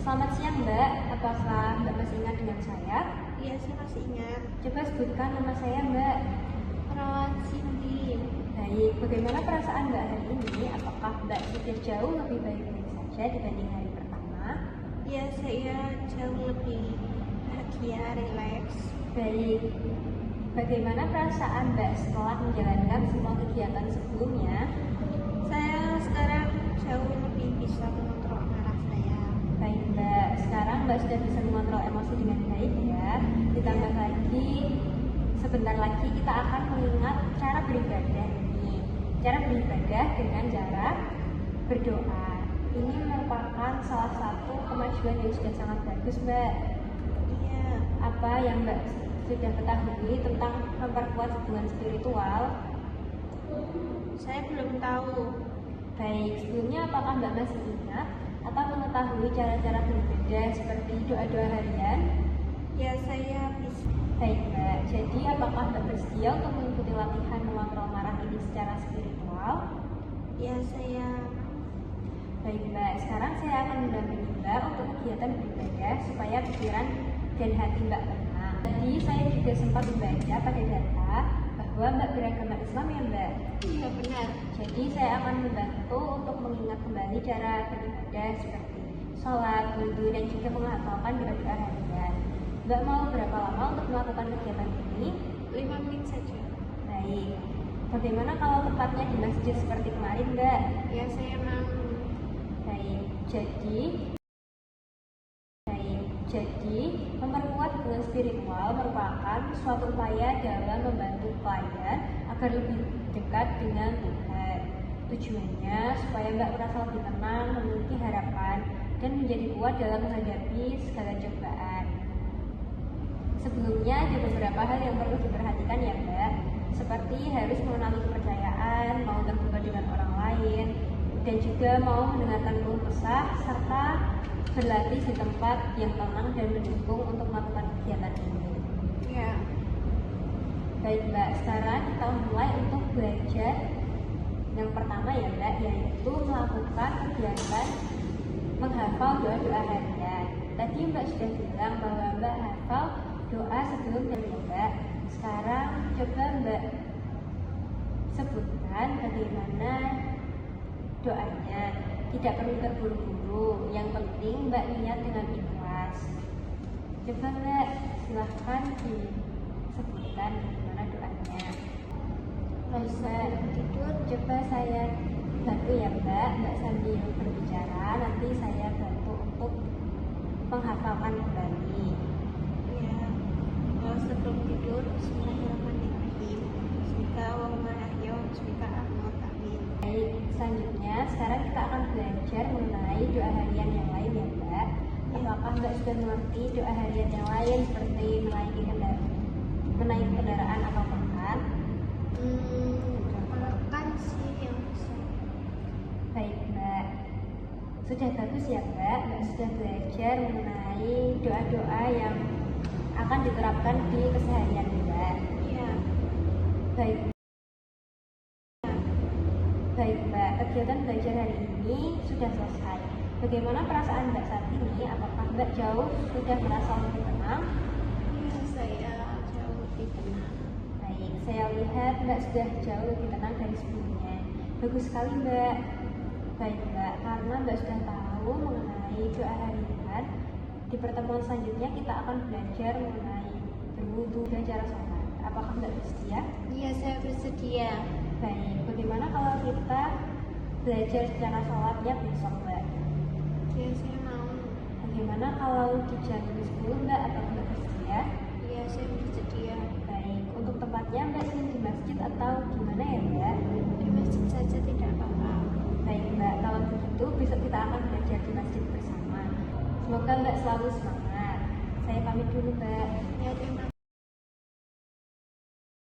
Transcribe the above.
Selamat siang Mbak, apakah Mbak masih ingat dengan saya? Iya, saya masih ingat. Coba sebutkan nama saya Mbak. Perawat Cindy. Baik, bagaimana perasaan Mbak hari ini? Apakah Mbak sudah jauh lebih baik-baik saja dibanding hari pertama? Iya, saya jauh lebih bahagia, rileks. Baik, bagaimana perasaan Mbak setelah menjalankan semua kegiatan sebelumnya? Saya sekarang jauh lebih bisa mengontrol amarah saya. Baik Mbak, sekarang Mbak sudah bisa mengontrol emosi dengan baik ya. Ditambah lagi, sebentar lagi kita akan mengingat cara beribadah ini. Cara beribadah dengan cara berdoa. Ini merupakan salah satu kemajuan yang sudah sangat bagus Mbak. Iya. Apa yang Mbak sudah ketahui tentang memperkuat hubungan spiritual? Saya belum tahu. Baik, sebelumnya apakah Mbak masih ingat atau mengetahui cara-cara beribadah seperti doa-doa harian? Ya, saya bisa. Baik Mbak, jadi apakah Mbak bersedia untuk mengikuti latihan mengontrol marah ini secara spiritual? Ya, saya. Baik Mbak, sekarang saya akan mendampingi Mbak untuk kegiatan beribadah supaya pikiran dan hati Mbak tenang. Tadi saya juga sempat membaca pada data bahwa Mbak beragama Islam ya Mbak? Iya, benar. Jadi saya akan membantu untuk mengingat kembali cara beribadah seperti sholat, wudhu, dan juga menghafalkan doa-doa harian. Mbak mau berapa lama untuk melakukan kegiatan ini? 5 menit saja. Baik. Bagaimana kalau tempatnya di masjid seperti kemarin Mbak? Ya, saya mau. Baik. Jadi memperkuat hubungan spiritual merupakan suatu upaya dalam membantu klien agar lebih dekat dengan Tuhan. Tujuannya supaya Mbak merasa lebih tenang, memiliki harapan, dan menjadi kuat dalam menghadapi segala cobaan. Sebelumnya ada beberapa hal yang perlu diperhatikan ya Mbak, seperti harus mengenali kepercayaan, mau terbuka dengan orang lain, dan juga mau mendengarkan keluh kesah, serta berlatih di tempat yang tenang dan mendukung untuk melakukan kegiatan ini. Ya. Baik Mbak, sekarang kita mulai untuk belajar. Yang pertama ya Mbak, yaitu melakukan kegiatan menghafal doa-doa harian. Tadi Mbak sudah bilang bahwa Mbak hafal doa sebelum dan Mbak. Sekarang coba Mbak sebutkan bagaimana doanya. Tidak perlu terburu-buru, yang penting Mbak niat dengan ikhlas. Coba Mbak, silahkan disebutkan bagaimana doanya. Mbak tidur, coba saya bantu ya Mbak sambil berbicara, nanti saya bantu untuk menghafalkan kembali. Ya. Sebelum tidur, bismillahirrahmanirrahim. Baik, selanjutnya sekarang kita akan belajar mengenai doa harian yang lain ya Mbak. Apakah Mbak sudah mengerti doa harian yang lain seperti menaiki kendaraan atau makan? Makan sih yang bisa. Baik Mbak, sudah bagus ya Mbak sudah belajar mengenai doa-doa yang akan diterapkan di keseharian Mbak. Iya. Baik Mbak, kegiatan belajar hari ini sudah selesai. Bagaimana perasaan Mbak saat ini? Apakah Mbak jauh sudah merasa lebih tenang? Iya, saya jauh lebih tenang. Baik, saya lihat Mbak sudah jauh lebih tenang dari sebelumnya. Bagus sekali Mbak. Baik Mbak, karena Mbak sudah tahu mengenai doa harian, di pertemuan selanjutnya kita akan belajar mengenai berwudu dan cara sholat. Apakah Mbak bersedia? Iya, saya bersedia. Baik, bagaimana kalau kita belajar cara sholatnya besok Mbak? Iya, saya mau. Bagaimana kalau di jam 10 Mbak atau Mbak bersedia? Iya, saya bersedia. Baik, untuk tempatnya Mbak ingin di masjid atau gimana ya Mbak? Di masjid saja tidak apa-apa. Baik Mbak, kalau begitu besok kita akan belajar di masjid bersama. Semoga Mbak selalu semangat. Saya pamit dulu Mbak. Ya, terima